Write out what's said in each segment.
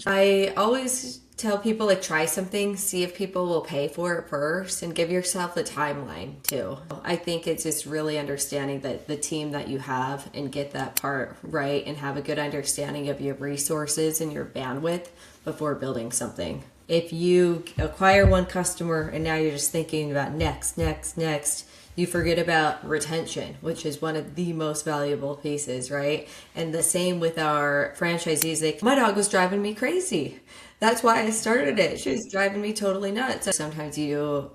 I always tell people like try something, see if people will pay for it first, and give yourself a timeline too. I think it's just really understanding that the team that you have and get that part right and have a good understanding of your resources and your bandwidth before building something. If you acquire one customer and now you're just thinking about next, next, next, you forget about retention, which is one of the most valuable pieces, right? And the same with our franchisees. My dog was driving me crazy. That's why I started it. She was driving me totally nuts. Sometimes you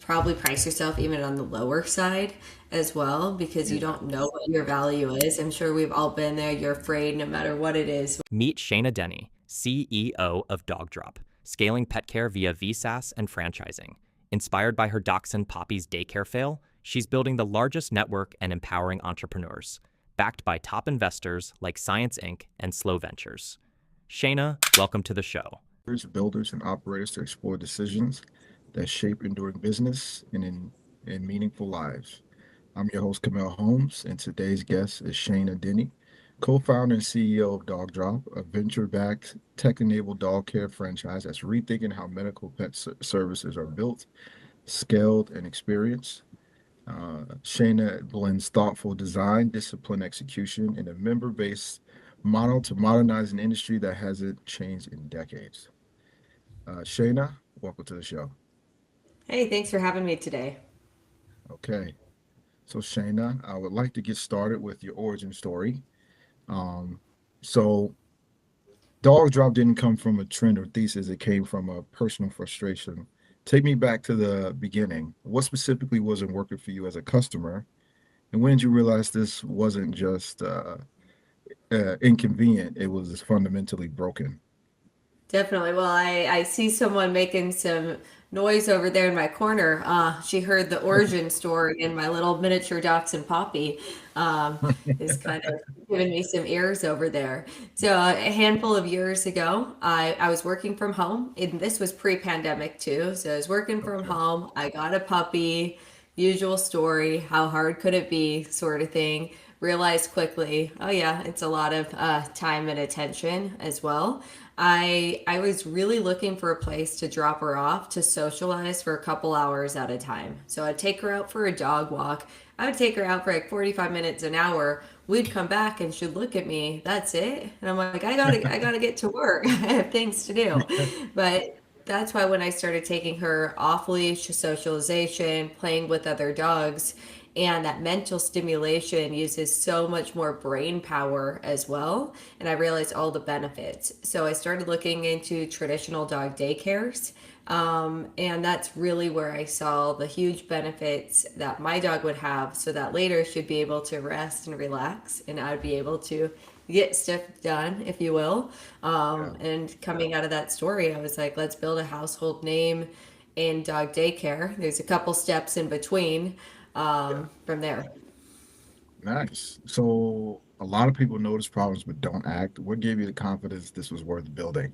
probably price yourself even on the lower side as well because you Yeah. don't know what your value is. I'm sure we've all been there. You're afraid no matter what it is. Meet Shaina Denny, CEO of Dogdrop, scaling pet care via VSaaS and franchising. Inspired by her dachshund Poppy's daycare fail, she's building the largest network and empowering entrepreneurs, backed by top investors like Science Inc. and Slow Ventures. Shayna, welcome to the show. Builders, and operators to explore decisions that shape enduring business in meaningful lives. I'm your host, Camille Holmes, and today's guest is Shaina Denny, co-founder and CEO of Dogdrop, a venture-backed tech-enabled dog care franchise that's rethinking how medical services are built, scaled, and experienced. Shayna blends thoughtful design, disciplined execution, and a member-based model to modernize an industry that hasn't changed in decades. Shayna, welcome to the show. Hey, thanks for having me today. Okay, so Shayna, I would like to get started with your origin story. Um, so Dog Drop didn't come from a trend or thesis, it came from a personal frustration. Take me back to the beginning. What specifically wasn't working for you as a customer? And when did you realize this wasn't just inconvenient, it was fundamentally broken? Definitely. Well, I see someone making some noise over there in my corner. She heard the origin story in my little miniature dachshund Poppy. Is kind of giving me some ears over there. So a handful of years ago, I was working from home, and this was pre-pandemic too. So I was working from Okay. home. I got a puppy. Usual story. How hard could it be? Sort of thing. Realized quickly, oh yeah, it's a lot of time and attention as well. I was really looking for a place to drop her off to socialize for a couple hours at a time. So I'd take her out for a dog walk. I would take her out for like 45 minutes an hour. We'd come back and she'd look at me. That's it. And I'm like, I gotta get to work. I have things to do. But that's why when I started taking her off leash, socialization, playing with other dogs, and that mental stimulation uses so much more brain power as well. And I realized all the benefits. So I started looking into traditional dog daycares. And that's really where I saw the huge benefits that my dog would have so that later she'd be able to rest and relax and I'd be able to get stuff done, if you will. Yeah. And coming out of that story, I was like, let's build a household name in dog daycare. There's a couple steps in between Yeah. from there. Nice. So a lot of people notice problems but don't act. What gave you the confidence this was worth building?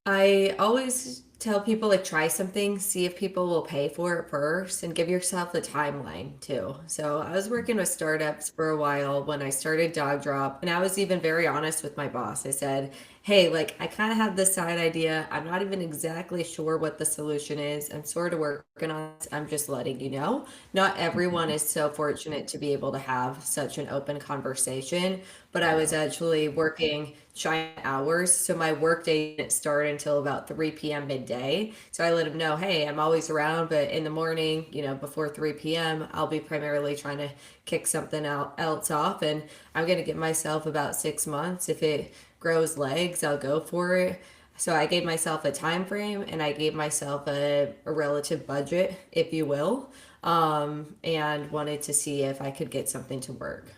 I always tell people like try something, see if people will pay for it first, and give yourself a timeline too. So I was working with startups for a while when I started Dogdrop, and I was even very honest with my boss. I said, "Hey, like I kind of have this side idea. I'm not even exactly sure what the solution is. I'm sort of working on it. I'm just letting you know." Not everyone Mhm. is so fortunate to be able to have such an open conversation, but I was Yeah. actually working China hours. So my work day didn't start until about 3 p.m. midday. So I let them know, hey, I'm always around, but in the morning, before 3 p.m., I'll be primarily trying to kick something else off. And I'm going to give myself about 6 months. If it grows legs, I'll go for it. So I gave myself a time frame and I gave myself a relative budget, if you will, and wanted to see if I could get something to work.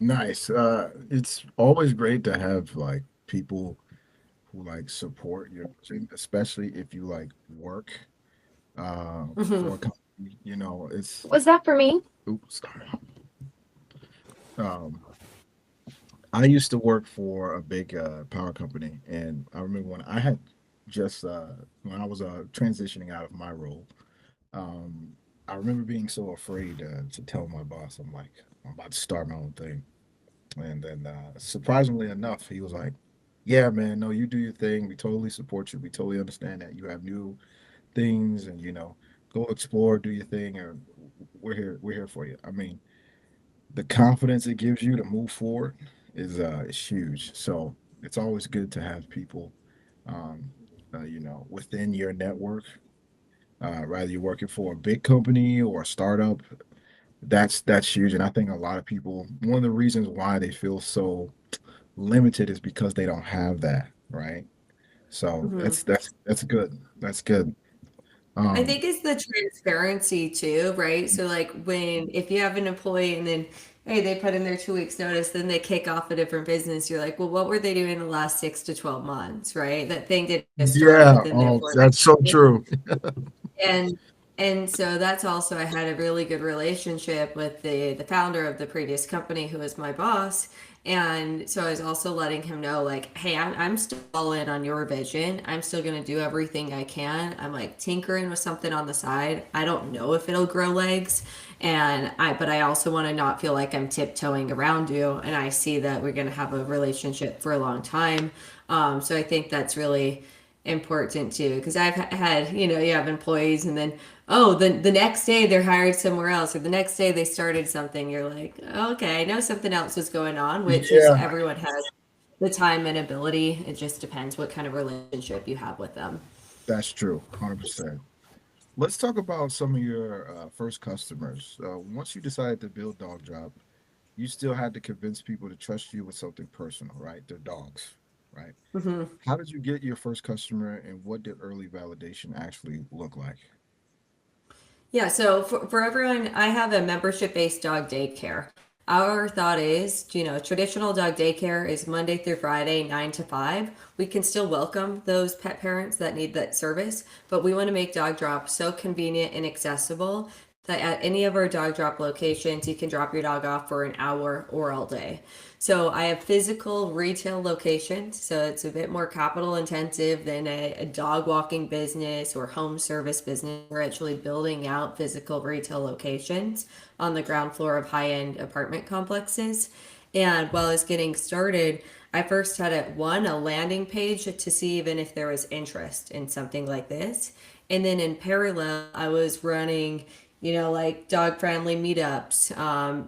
Nice. It's always great to have like people who like support your vision, especially if you like work for a company. It's Was that for me? oops. Um, I used to work for a big power company, and I remember when I had just when I was transitioning out of my role. Um, I remember being so afraid to tell my boss, I'm like, I'm about to start my own thing. And then surprisingly enough, he was like, Yeah, man. No, you do your thing. We totally support you. We totally understand that you have new things, and go explore, do your thing, and we're here. We're here for you. I mean, the confidence it gives you to move forward is huge. So it's always good to have people, um, within your network. Rather you're working for a big company or a startup, that's huge. And I think a lot of people, one of the reasons why they feel so limited is because they don't have that, right? So Mhm. that's good. That's good. I Um, think it's the transparency too, right? So like when if you have an employee and then hey, they put in their 2 weeks notice, then they kick off a different business, you're like, well, what were they doing the last 6 to 12 months, right? That thing didn't just start yeah. within their Oh, 4 that's so true. and so that's also I had a really good relationship with the founder of the previous company who was my boss. And so I was also letting him know like, hey, I'm still all in on your vision. I'm still going to do everything I can. I'm like tinkering with something on the side. I don't know if it'll grow legs. But I also want to not feel like I'm tiptoeing around you. And I see that we're going to have a relationship for a long time. So I think that's really important too, because I've had, you have employees and then oh, the next day they're hired somewhere else, or the next day they started something. You're like, okay, I know something else was going on, which is Yeah, everyone has the time and ability. It just depends what kind of relationship you have with them. that's true. 100%. Let's talk about some of your first customers. Once you decided to build Dog Drop, you still had to convince people to trust you with something personal, right? Their dogs, right? Mhm. How did you get your first customer, and what did early validation actually look like? Yeah, so for everyone, I have a membership based dog daycare. Our thought is, traditional dog daycare is Monday through Friday, 9 to 5. We can still welcome those pet parents that need that service, but we want to make Dog Drop so convenient and accessible that at any of our Dog Drop locations, you can drop your dog off for an hour or all day. So I have physical retail locations, so it's a bit more capital intensive than a dog walking business or home service business. We're actually building out physical retail locations on the ground floor of high end apartment complexes. And while I was getting started, I first had a landing page to see even if there was interest in something like this. And then in parallel, I was running, like dog friendly meetups,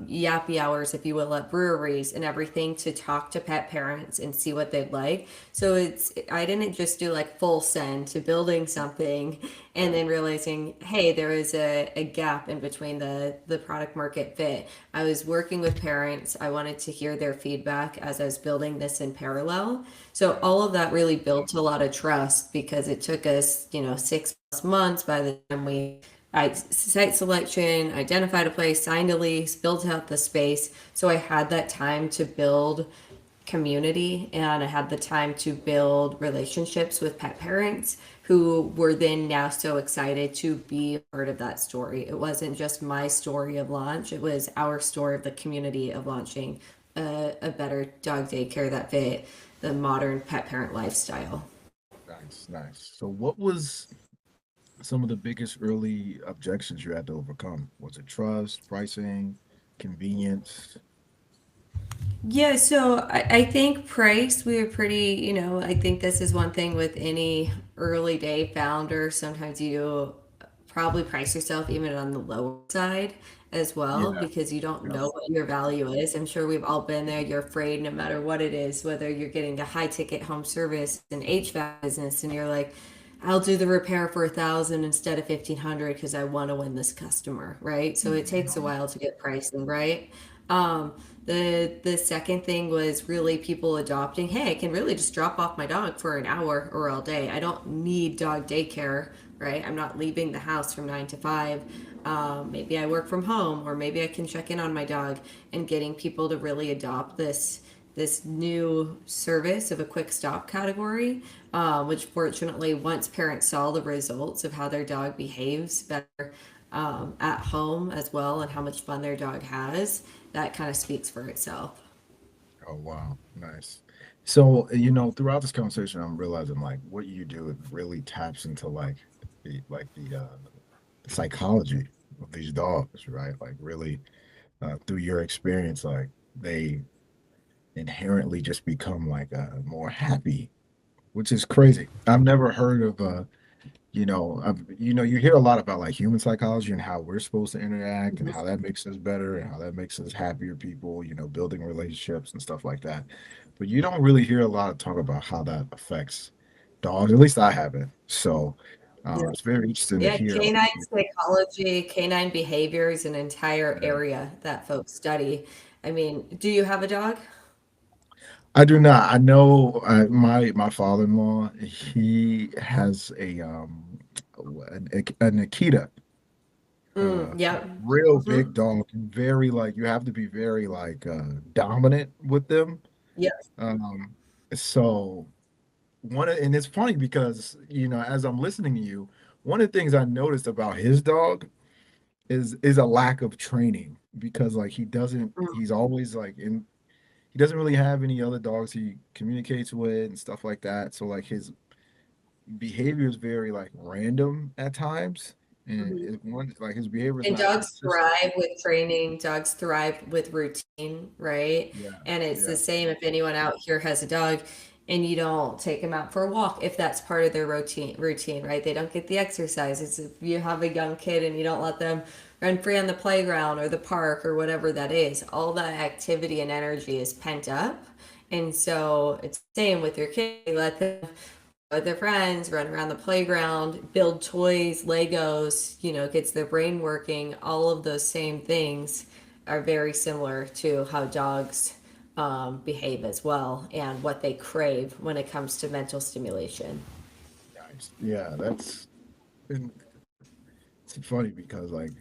yappy hours, if you will, at breweries and everything to talk to pet parents and see what they'd like. So I didn't just do like full send to building something and then realizing, hey, there is a gap in between the product market fit. I was working with parents. I wanted to hear their feedback as I was building this in parallel. So all of that really built a lot of trust because it took us, 6+ months by the time I site selection, identified a place, signed a lease, built out the space. So I had that time to build community and I had the time to build relationships with pet parents who were then now so excited to be part of that story. It wasn't just my story of launch, it was our story of the community of launching a better dog daycare that fit the modern pet parent lifestyle. Nice, nice. So, what was some of the biggest early objections you had to overcome? Was it trust, pricing, convenience? Yeah, so I think price, we were pretty, I think this is one thing with any early day founder. Sometimes you probably price yourself even on the lower side as well Yeah, because you don't yeah, know what your value is. I'm sure we've all been there. You're afraid no matter what it is, whether you're getting a high ticket home service, an HVAC business, and you're like, I'll do the repair for 1,000 instead of 1,500 because I want to win this customer, right? So it takes a mhm, while to get pricing right. Um, the second thing was really people adopting, hey, I can really just drop off my dog for an hour or all day. I don't need dog daycare, right? I'm not leaving the house from 9 to 5. Maybe I work from home, or maybe I can check in on my dog, and getting people to really adopt this new service of a quick stop category, which fortunately, once parents saw the results of how their dog behaves better at home as well and how much fun their dog has, that kind of speaks for itself. Oh wow, nice. So, throughout this conversation, I'm realizing like what you do it really taps into the psychology of these dogs, right? Like really through your experience, like they inherently just become like more happy, which is crazy. I've never heard of you hear a lot about like human psychology and how we're supposed to interact and how that makes us better and how that makes us happier people, building relationships and stuff like that. But you don't really hear a lot of talk about how that affects dogs. At least I haven't. So it's very interesting to Yeah, hear. canine psychology, canine behavior is an entire Yeah. area that folks study. I mean, do you have a dog? I do not. I know my father-in-law. He has an Akita, Yep. real big Hmm. dog, very like you have to be very like dominant with them. Yep. Um, so and it's funny because as I'm listening to you, one of the things I noticed about his dog is a lack of training because like he's always like in he doesn't really have any other dogs he communicates with and stuff like that. So like his behavior is very like random at times, and Mm-hmm. one like his behavior is And not dogs consistent. thrive with training, dogs thrive with routine, right? Yeah, And it's yeah. the same if anyone out here has a dog and you don't take them out for a walk if that's part of their routine, right? They don't get the exercise. It's if you have a young kid and you don't let them run free on the playground or the park or whatever that is, all that activity and energy is pent up. And so it's the same with your kid. You let them with their friends, run around the playground, build toys, Legos, gets their brain working. All of those same things are very similar to how dogs behave as well and what they crave when it comes to mental stimulation. Nice. Yeah, and it's funny because like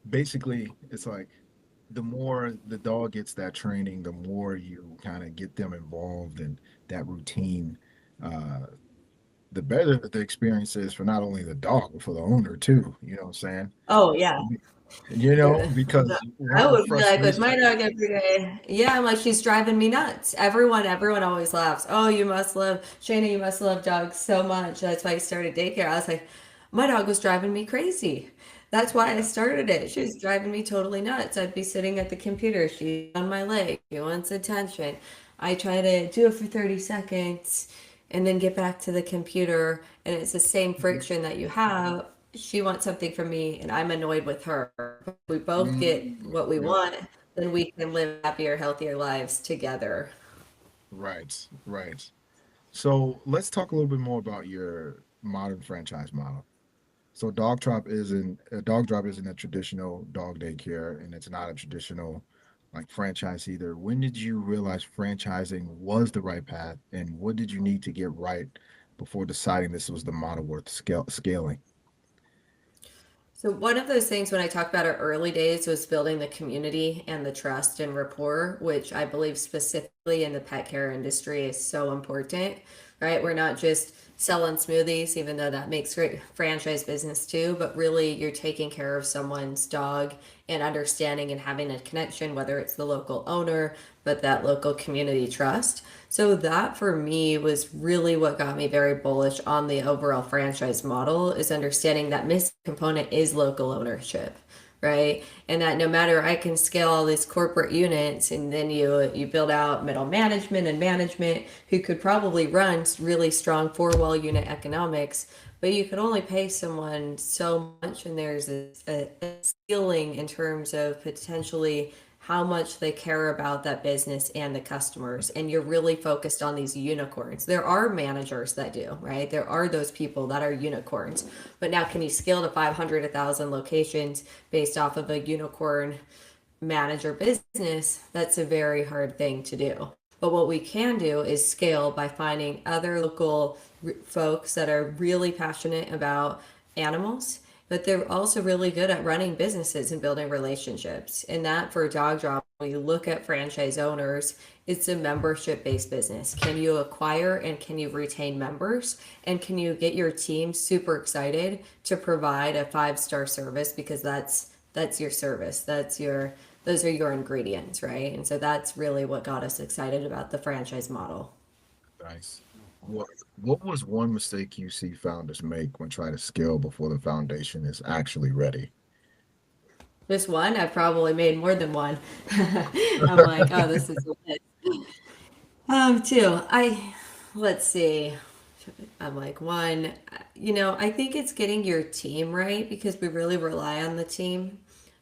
basically it's like the more the dog gets that training, the more you kind of get them involved in that routine, uh, the better the experience is for not only the dog but for the owner too. You know what I'm saying? Oh, yeah. Yeah. Because one I of the would be like with frustrations. my dog every day. Yeah, I'm like, she's driving me nuts. Everyone always laughs. Oh, Shayna, you must love dogs so much. That's why you started daycare. I was like, my dog was driving me crazy. That's why I Yeah. started it. She was driving me totally nuts. I'd be sitting at the computer. She's on my leg. She wants attention. I try to do it for 30 seconds and then get back to the computer. And it's the same friction that you have. She wants something from me, and I'm annoyed with her. If we both get what we Yep. want, then we can live happier, healthier lives together. Right. Right. So let's talk a little bit more about your modern franchise model. So Dog Drop isn't a traditional dog daycare, and it's not a traditional like franchise either. When did you realize franchising was the right path, and what did you need to get right before deciding this was the model worth scaling? So one of those things when I talked about our early days was building the community and the trust and rapport, which I believe specifically in the pet care industry is so important, right? We're not just selling smoothies, even though that makes great franchise business too, but really you're taking care of someone's dog and understanding and having a connection, whether it's the local owner, but that local community trust. So that for me was really what got me very bullish on the overall franchise model is understanding that missing component is local ownership, right? And that no matter I can scale all these corporate units and then you build out middle management and management who could probably run really strong four-wall unit economics, but you could only pay someone so much and there's a ceiling in terms of potentially how much they care about that business and the customers. And you're really focused on these unicorns. There are managers that do, right? There are those people that are unicorns. But now, can you scale to 500, 1,000 locations based off of a unicorn manager business? That's a very hard thing to do. But what we can do is scale by finding other local folks that are really passionate about animals, but they're also really good at running businesses and building relationships. And that for Dogdrop, when you look at franchise owners, it's a membership based business. Can you acquire and can you retain members? And can you get your team super excited to provide a 5-star service because that's your service. Those are your ingredients, right? And so that's really what got us excited about the franchise model. Nice. What what was one mistake you see founders make when trying to scale before the foundation is actually ready? Just one, I've probably made more than one. I'm like, oh, this is it. Too. Let's see. I'm like, one, I think it's getting your team right because we really rely on the team.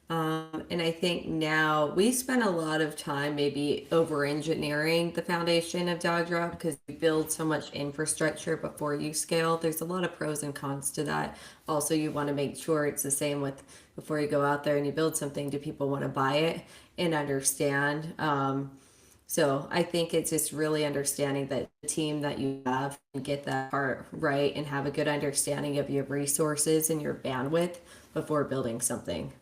And I think now we spend a lot of time maybe over engineering the foundation of Dogdrop because you build so much infrastructure before you scale. There's a lot of pros and cons to that. Also, you want to make sure it's the same with before you go out there and you build something, do people want to buy it and understand? So I think it's just really understanding that the team that you have and get that part right and have a good understanding of your resources and your bandwidth before building something.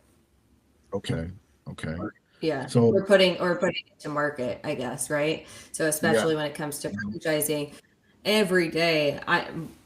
Okay. Okay. Yeah, So or putting it to market, I guess, right? So yeah. especially when it comes to Mhm. franchising, every day,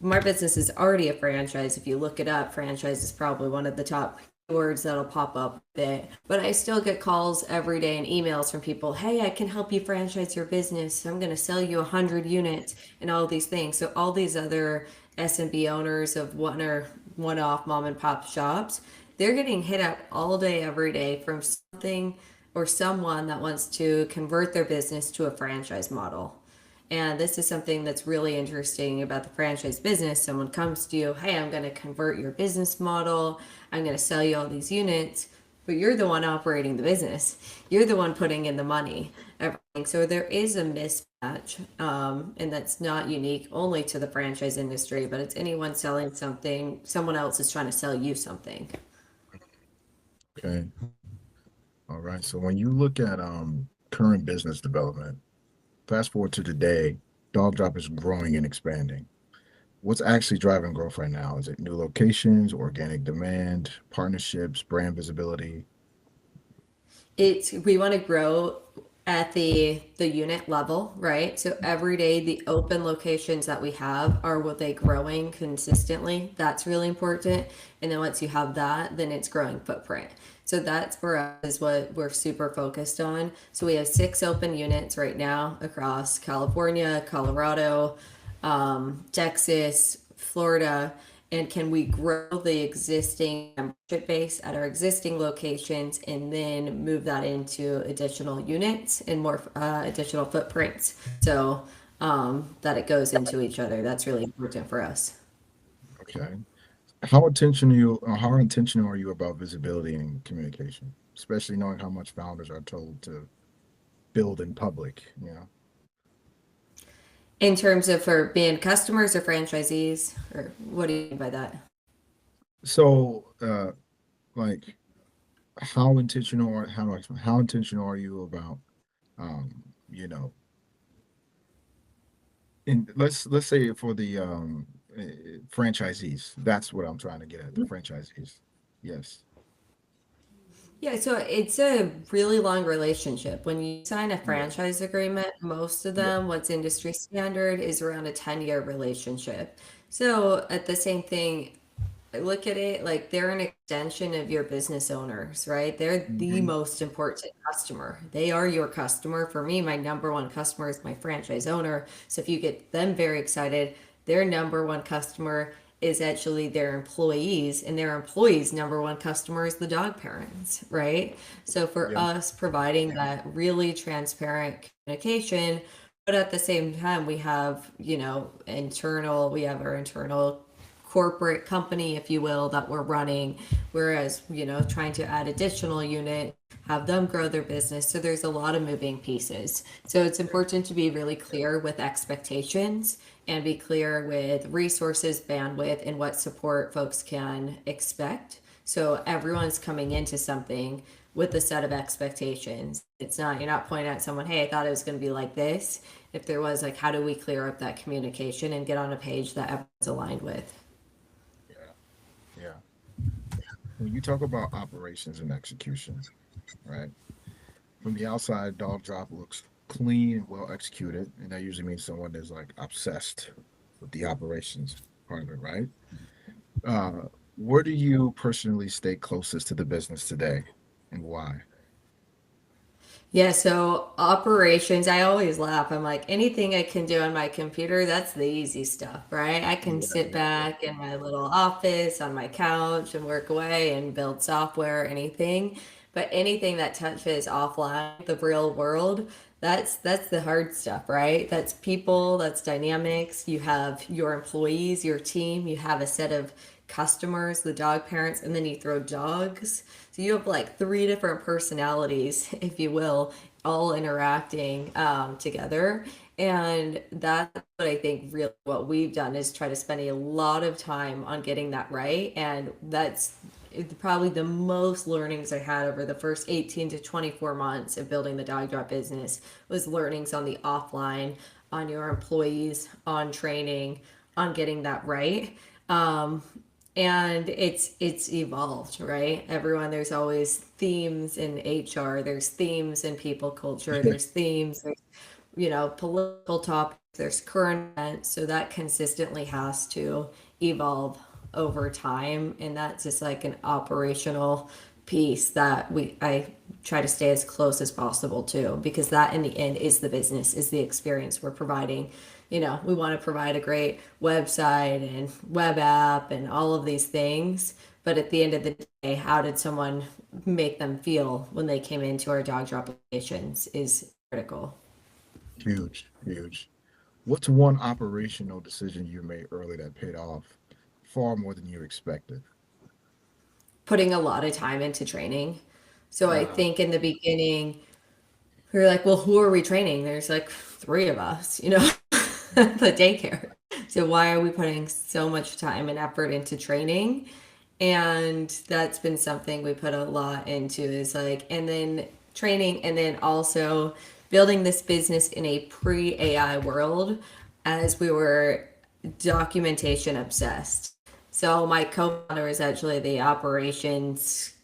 my business is already a franchise. If you look it up, franchise is probably one of the top words that'll pop up with it. But I still get calls every day and emails from people. Hey, I can help you franchise your business. I'm going to sell you 100 units and all these things. So all these other SMB owners of one-off mom and pop shops, they're getting hit up all day, every day from something or someone that wants to convert their business to a franchise model. And this is something that's really interesting about the franchise business. Someone comes to you, hey, I'm going to convert your business model. I'm going to sell you all these units, but you're the one operating the business. You're the one putting in the money, everything. So there is a mismatch, and that's not unique only to the franchise industry, but it's anyone selling something. Someone else is trying to sell you something. Okay. All right. So when you look at current business development, fast forward to today, Dog Drop is growing and expanding. What's actually driving growth right now? Is it new locations, organic demand, partnerships, brand visibility? It's we want to grow at the unit level, right? So every day the open locations that we have are what they growing consistently. That's really important. And then once you have that, then it's growing footprint. So that's for us is what we're super focused on. So we have 6 open units right now across California, Colorado, Texas, Florida, and can we grow the existing membership base at our existing locations and then move that into additional units and more additional footprints so that it goes into each other. That's really important for us. Okay. How intentional are you about visibility and communication, especially knowing how much founders are told to build in public, you know? In terms of for being customers or franchisees, or what do you mean by that? So, like how intentional are you about you know, and let's say for the franchisees, that's what I'm trying to get at, the franchisees. Yes. Yeah, so it's a really long relationship. When you sign a Yeah. franchise agreement, most of Yeah. them, what's industry standard, is around a 10-year relationship. So at the same thing, I look at it like they're an extension of your business owners, right? They're the Hmm. most important customer. They are your customer. For me, my number one customer is my franchise owner. So if you get them very excited, their number one customer is actually their employees, and their employees' number one customer is the dog parents, right? So for Yeah. us, providing that really transparent communication, but at the same time, we have our internal corporate company, if you will, that we're running. Whereas, trying to add additional unit, have them grow their business. So there's a lot of moving pieces. So it's important to be really clear with expectations and be clear with resources, bandwidth, and what support folks can expect. So everyone's coming into something with a set of expectations. You're not pointing at someone, hey, I thought it was going to be like this. If there was, like, how do we clear up that communication and get on a page that everyone's aligned with? Yeah. Yeah. When you talk about operations and execution, right? From the outside, Dog Drop looks clean and well executed, and that usually means someone is like obsessed with the operations part of it, right? Where do you personally stay closest to the business today, and why? Yeah, so operations, I always laugh. I'm like, anything I can do on my computer, that's the easy stuff, right? I can Yeah, sit yeah, yeah. back in my little office on my couch and work away and build software, anything. But anything that touches offline, the real world, That's the hard stuff, right? That's people, that's dynamics. You have your employees, your team, you have a set of customers, the dog parents, and then you throw dogs. So you have like three different personalities, if you will, all interacting together. And that's what I think really what we've done is try to spend a lot of time on getting that right. And that's probably the most learnings I had over the first 18 to 24 months of building the dog drop business was learnings on the offline, on your employees, on training, on getting that right. Um, and it's evolved, right? Everyone, there's always themes in HR, there's themes in people culture, there's themes, there's political topics, there's current events, so that consistently has to evolve over time, and that's just like an operational piece that I try to stay as close as possible to, because that in the end is the business, is the experience we're providing. We want to provide a great website and web app and all of these things, but at the end of the day, how did someone make them feel when they came into our dog drop locations is critical. Huge, huge. What's one operational decision you made early that paid off far more than you expected? Putting a lot of time into training. So I Uh, think in the beginning, we were like, well, who are we training? There's like three of us, the daycare. So why are we putting so much time and effort into training? And that's been something we put a lot into is like, and then training, and then also building this business in a pre AI world as we were documentation obsessed. So my co-founder is actually the operations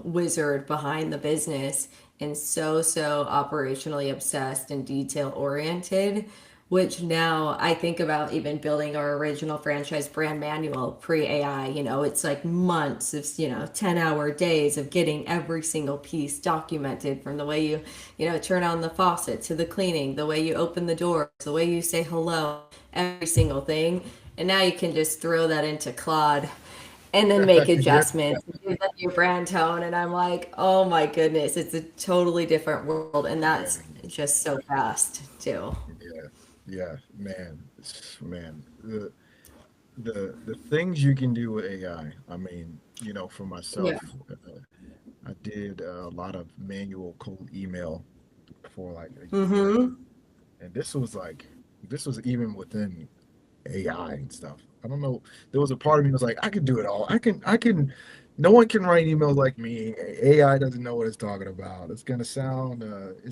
wizard behind the business, and so operationally obsessed and detail oriented, which now I think about even building our original franchise brand manual pre AI. It's like months of 10-hour days of getting every single piece documented, from the way you turn on the faucet to the cleaning, the way you open the door, the way you say hello, every single thing. And now you can just throw that into Claude and then make yeah, adjustments, give that your brand tone. And I'm like, oh my goodness, it's a totally different world. And that's man, just so fast, too. yeah, yeah, man, man. The things you can do with AI. I mean, for Yeah. myself, I did a lot of manual cold email for like a year, Mm-hmm. and this was even within AI and stuff. I don't know. There was a part of me that was like, I can do it all. I can. No one can write emails like me. AI doesn't know what it's talking about. It's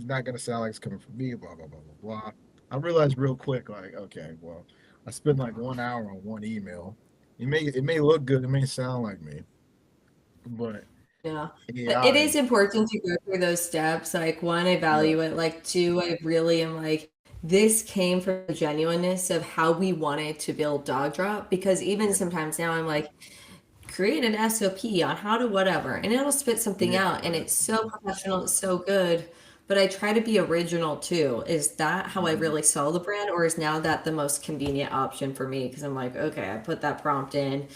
not gonna sound like it's coming from me. Blah blah blah blah blah. I realized real quick, like, okay, well, I spent like 1 hour on one email. It may look good. It may sound like me, but Yeah. But it AI, is important to go through those steps. Like, one, I yeah, value it. Like, two, I really am like, this came from the genuineness of how we wanted to build Dog Drop. Because even yeah, sometimes now I'm like, create an SOP on how to whatever, and it'll spit something yeah, out, and right. it's so professional, it's so good. But I try to be original too. Is that how I Mhm. really sell the brand, or is now that the most convenient option for me? Because I'm like, okay, I put that prompt in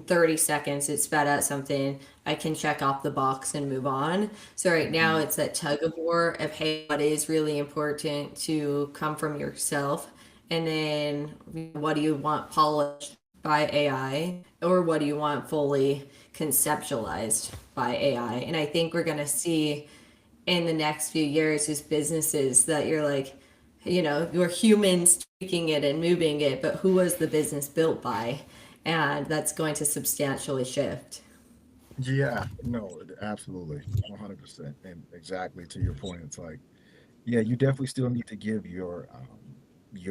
30 seconds, it spat out something. I can check off the box and move on. So right now Mhm. it's that tug of war of, hey, what is really important to come from yourself, and then what do you want polished by AI, or what do you want fully conceptualized by AI? And I think we're going to see in the next few years is businesses that you're like, you're humans tweaking it and moving it, but who was the business built by? And that's going to substantially shift. Yeah, no, absolutely, 100%, and exactly to your point. It's like, yeah, you definitely still need to give your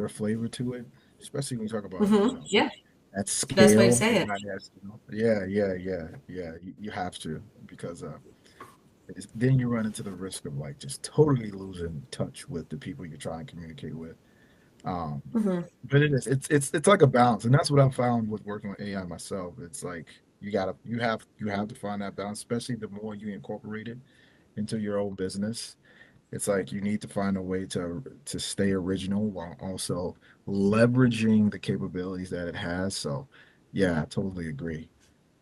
flavor to it, especially when you talk about, Yeah, at best way to scale say and it. not at Yeah, yeah, yeah, yeah. You have to because then you run into the risk of like just totally losing touch with the people you're trying to communicate with. Um, but it's like a balance, and that's what I found with working with AI myself. It's like you have to find that balance, especially the more you incorporate it into your own business. It's like you need to find a way to stay original while also leveraging the capabilities that it has. So, yeah, I totally agree.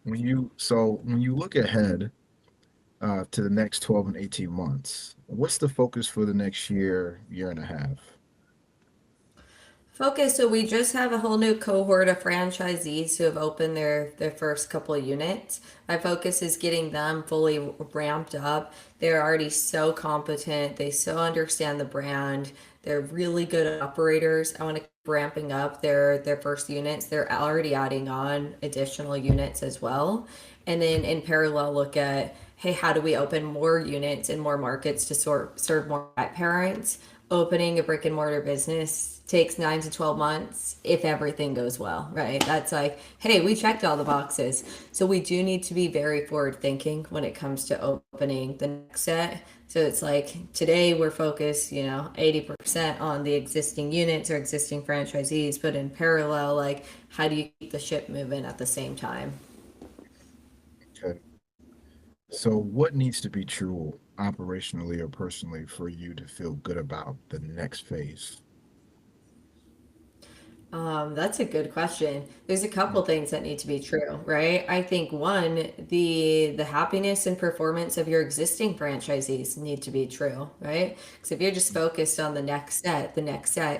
When you look ahead, to the next 12 and 18 months. What's the focus for the next year, year and a half? Focus. So we just have a whole new cohort of franchisees who have opened their first couple of units. My focus is getting them fully ramped up. They're already so competent. They so understand the brand. They're really good operators. I want to keep ramping up their first units. They're already adding on additional units as well. And then in parallel look at, hey, how do we open more units in more markets to serve more pet parents? Opening a brick and mortar business takes 9 to 12 months if everything goes well, right? That's like, hey, we checked all the boxes. So we do need to be very forward thinking when it comes to opening the next set. So it's like today we're focused, 80% on the existing units or existing franchisees, but in parallel, like, how do you keep the ship moving at the same time? Okay. So, what needs to be true operationally or personally for you to feel good about the next phase? That's a good question. There's a couple things that need to be true, right? I think one, the happiness and performance of your existing franchisees need to be true, right? Because if you're just focused on the next set,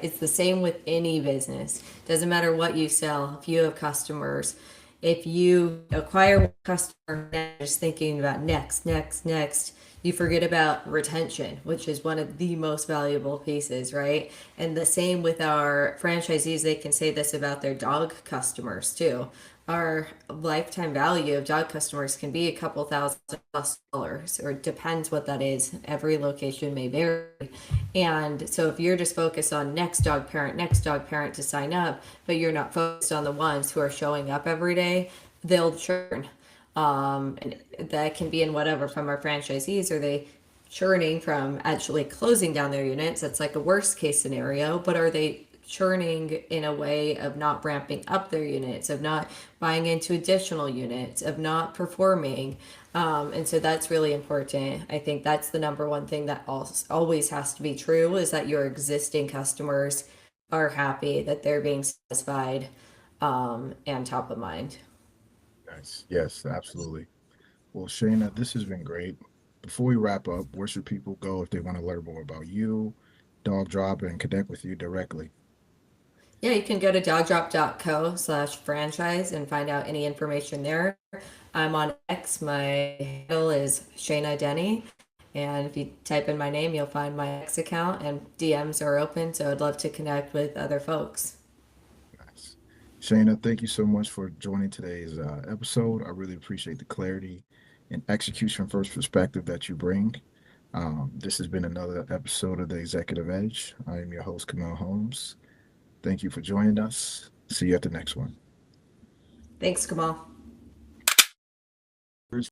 it's the same with any business. Doesn't matter what you sell. If you have customers, if you acquire one customer, just thinking about next, next, next, you forget about retention, which is one of the most valuable pieces, right? And the same with our franchisees, they can say this about their dog customers too. Our lifetime value of dog customers can be a couple thousand plus dollars, or it depends what that is. Every location may vary. And so if you're just focused on next dog parent to sign up, but you're not focused on the ones who are showing up every day, they'll churn. And that can be in whatever from our franchisees. Are they churning from actually closing down their units? That's like a worst case scenario. But are they churning in a way of not ramping up their units, of not buying into additional units, of not performing? And so that's really important. I think that's the number one thing that always has to be true is that your existing customers are happy, that they're being satisfied, and top of mind. Nice. Yes, absolutely. Well, Shayna, this has been great. Before we wrap up, where should people go if they want to learn more about you, Dog Drop, and connect with you directly? Yeah, you can go to dogdrop.co/franchise and find out any information there. I'm on X. My handle is Shaina Denny. And if you type in my name, you'll find my X account, and DMs are open. So I'd love to connect with other folks. Nice. Shayna, thank you so much for joining today's episode. I really appreciate the clarity and execution first perspective that you bring. This has been another episode of the Executive Edge. I am your host, Camille Holmes. Thank you for joining us. See you at the next one. Thanks, Kamal.